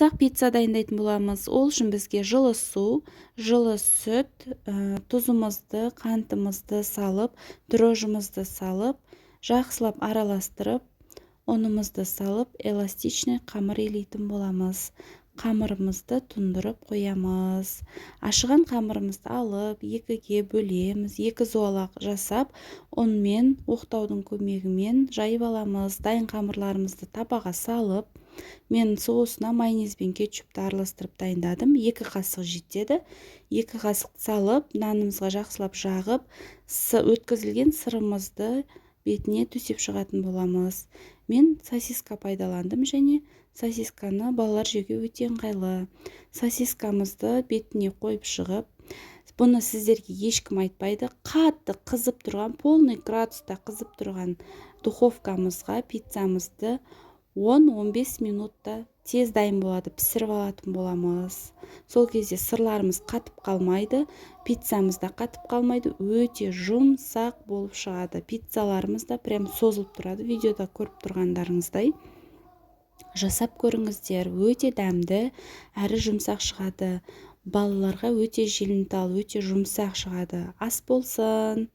Жұмсақ пицца дайындайтын боламыз. Ол үшін бізге жылы су, жылы сүт, тұзымызды, қантымызды салып, дрожжымызды салып, жақсылап араластырып, ұнымызды салып, эластичный қамыр илейтін боламыз. Қамырымызды тұндырып қоямыз. Ашыған қамырымызды алып, екіге бөлеміз. Екі зуалақ жасап, ұнмен, оқтаудың көмегімен жайып аламыз. Дайын қамырларымызды табаға салып, мен соусына майонез бен кетчупты араластырып дайындадым. 2 қасық жетеді. 2 қасық салып, нанымызға жақсылап жағып, өткізілген сырымызды бетіне төсеп шығатын боламыз. Мен сосиска пайдаландым және сосисканы балалар жеуге өте ыңғайлы. Сосискамызды бетіне қойып шығып, бұны сіздерге ешкім айтпайды. Қатты қызып тұрған, полный градуста қызып тұрған духовкамызға пиццамызды 10-15 минутта тез дайын болады, пісіріп алатын боламыз. Сол кезде сырларымыз қатып қалмайды, пиццамыз да қатып қалмайды, өте жұмсақ болып шығады. Пиццаларымыз да прям созылып тұрады. Видеода көріп тұрғандарыңыздай. Жасап көріңіздер, өте дәмді, әрі жұмсақ шығады. Балаларға өте желімтал, өте жұмсақ шығады. Ас болсын!